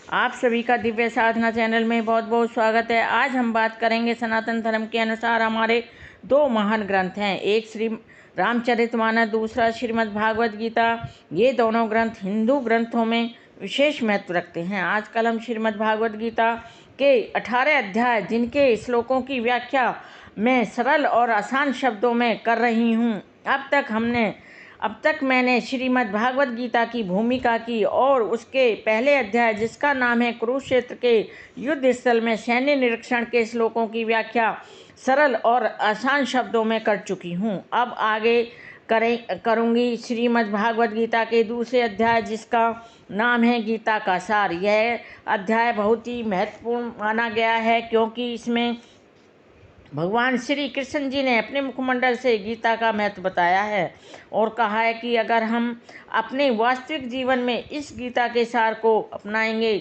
आप सभी का दिव्य साधना चैनल में बहुत बहुत स्वागत है। आज हम बात करेंगे सनातन धर्म के अनुसार हमारे दो महान ग्रंथ हैं, एक श्री रामचरितमानस, दूसरा श्रीमद् भागवत गीता। ये दोनों ग्रंथ हिंदू ग्रंथों में विशेष महत्व रखते हैं। आजकल हम श्रीमद् भागवत गीता के 18 अध्याय जिनके श्लोकों की व्याख्या मैं सरल और आसान शब्दों में कर रही हूँ। अब तक मैंने श्रीमद् भागवत गीता की भूमिका की और उसके पहले अध्याय जिसका नाम है कुरुक्षेत्र के युद्ध स्थल में सैन्य निरीक्षण के श्लोकों की व्याख्या सरल और आसान शब्दों में कर चुकी हूँ। अब आगे करूँगी श्रीमद् भागवत गीता के दूसरे अध्याय जिसका नाम है गीता का सार। यह अध्याय बहुत ही महत्वपूर्ण माना गया है क्योंकि इसमें भगवान श्री कृष्ण जी ने अपने मुखमंडल से गीता का महत्व बताया है और कहा है कि अगर हम अपने वास्तविक जीवन में इस गीता के सार को अपनाएंगे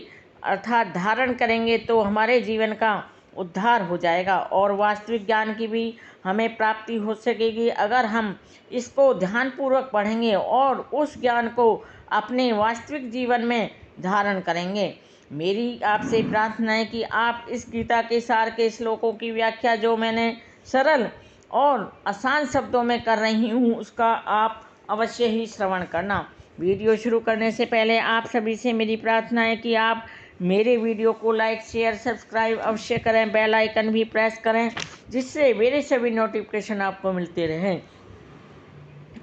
अर्थात धारण करेंगे तो हमारे जीवन का उद्धार हो जाएगा और वास्तविक ज्ञान की भी हमें प्राप्ति हो सकेगी अगर हम इसको ध्यानपूर्वक पढ़ेंगे और उस ज्ञान को अपने वास्तविक जीवन में धारण करेंगे। मेरी आपसे प्रार्थना है कि आप इस गीता के सार के श्लोकों की व्याख्या जो मैंने सरल और आसान शब्दों में कर रही हूँ उसका आप अवश्य ही श्रवण करना। वीडियो शुरू करने से पहले आप सभी से मेरी प्रार्थना है कि आप मेरे वीडियो को लाइक, शेयर, सब्सक्राइब अवश्य करें, बेल आइकन भी प्रेस करें जिससे मेरे सभी नोटिफिकेशन आपको मिलते रहें।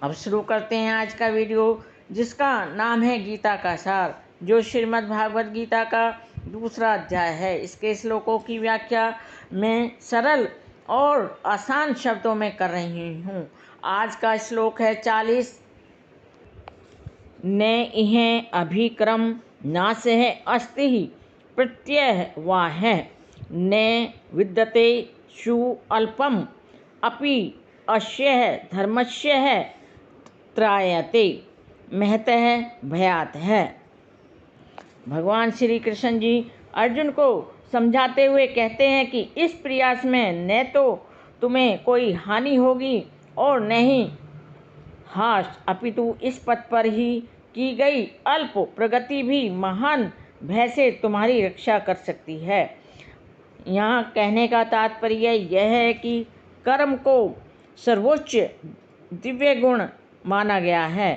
अब शुरू करते हैं आज का वीडियो जिसका नाम है गीता का सार, जो श्रीमद् भागवत गीता का दूसरा अध्याय है। इसके श्लोकों की व्याख्या मैं सरल और आसान शब्दों में कर रही हूँ। आज का श्लोक है 40। न इह अभिक्रम नासह अस्ति प्रत्यय वा है न विद्यते शु अल्पम अपि अस्य धर्मस्य त्रायते महतः भयात है। भगवान श्री कृष्ण जी अर्जुन को समझाते हुए कहते हैं कि इस प्रयास में न तो तुम्हें कोई हानि होगी और न ही हास, अपितु इस पथ पर ही की गई अल्प प्रगति भी महान भय से तुम्हारी रक्षा कर सकती है। यहाँ कहने का तात्पर्य यह है कि कर्म को सर्वोच्च दिव्य गुण माना गया है।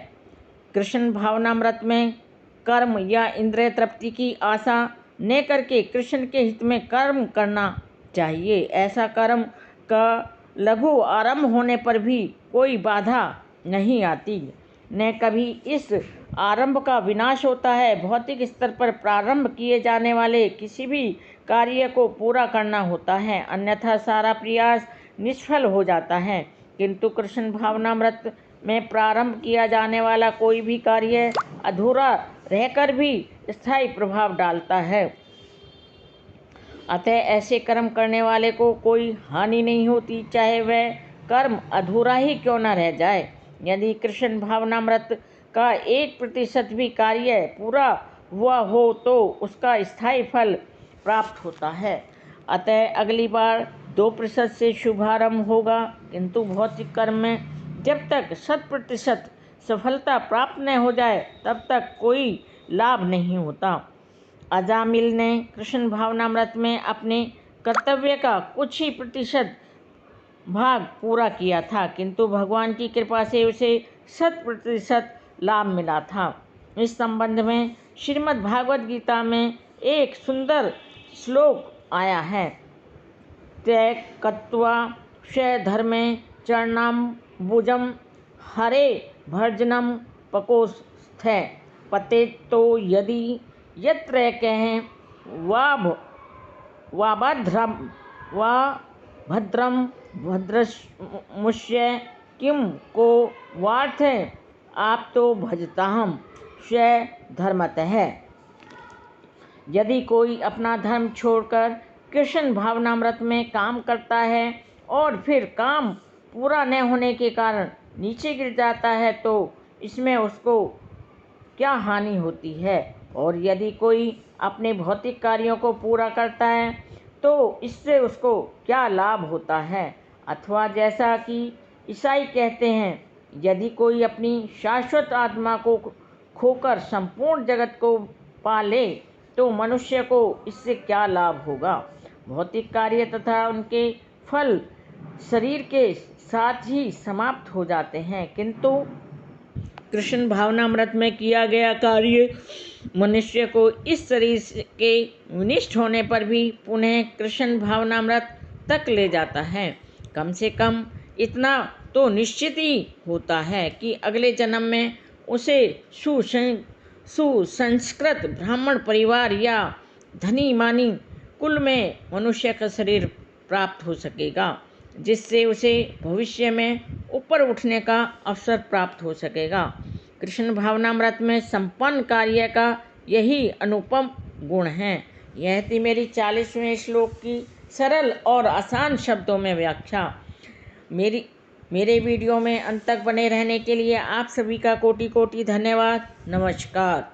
कृष्ण भावनामृत में कर्म या इंद्रिय तृप्ति की आशा न करके कृष्ण के हित में कर्म करना चाहिए। ऐसा कर्म का लघु आरंभ होने पर भी कोई बाधा नहीं आती, न कभी इस आरंभ का विनाश होता है। भौतिक स्तर पर प्रारंभ किए जाने वाले किसी भी कार्य को पूरा करना होता है, अन्यथा सारा प्रयास निष्फल हो जाता है। किंतु कृष्ण भावनामृत में प्रारंभ किया जाने वाला कोई भी कार्य अधूरा रहकर भी स्थायी प्रभाव डालता है। अतः ऐसे कर्म करने वाले को कोई हानि नहीं होती, चाहे वह कर्म अधूरा ही क्यों न रह जाए। यदि कृष्ण भावनामृत का 1% भी कार्य पूरा हुआ हो तो उसका स्थायी फल प्राप्त होता है। अतः अगली बार 2% से शुभारंभ होगा, किंतु भौतिक कर्म में जब तक 100% सफलता प्राप्त न हो जाए तब तक कोई लाभ नहीं होता। अजामिल ने कृष्ण भावनामृत में अपने कर्तव्य का कुछ ही प्रतिशत भाग पूरा किया था, किंतु भगवान की कृपा से उसे 100% लाभ मिला था। इस संबंध में श्रीमद् भागवत गीता में एक सुंदर श्लोक आया है। त्यक्त्वा स्वधर्मे चरणाम्बुजं हरे भर्जनं पकोस्थ पतेतो यदि यत्र कह वा भद्रम भद्रमुष्य किम को वार्थ आप तो भजताहम स्वधर्मतः। यदि कोई अपना धर्म छोड़कर कृष्ण भावनामृत में काम करता है और फिर काम पूरा न होने के कारण नीचे गिर जाता है तो इसमें उसको क्या हानि होती है, और यदि कोई अपने भौतिक कार्यों को पूरा करता है तो इससे उसको क्या लाभ होता है। अथवा जैसा कि ईसाई कहते हैं, यदि कोई अपनी शाश्वत आत्मा को खोकर संपूर्ण जगत को पा ले तो मनुष्य को इससे क्या लाभ होगा। भौतिक कार्य तथा उनके फल शरीर के साथ ही समाप्त हो जाते हैं, किंतु कृष्ण भावनामृत में किया गया कार्य मनुष्य को इस शरीर के विनिष्ट होने पर भी पुनः कृष्ण भावनामृत तक ले जाता है। कम से कम इतना तो निश्चित ही होता है कि अगले जन्म में उसे सुसंस्कृत ब्राह्मण परिवार या धनी मानी कुल में मनुष्य का शरीर प्राप्त हो सकेगा, जिससे उसे भविष्य में ऊपर उठने का अवसर प्राप्त हो सकेगा। कृष्ण भावनामृत में संपन्न कार्य का यही अनुपम गुण है। यह थी मेरी 40वें श्लोक की सरल और आसान शब्दों में व्याख्या। मेरे वीडियो में अंत तक बने रहने के लिए आप सभी का कोटि कोटि धन्यवाद। नमस्कार।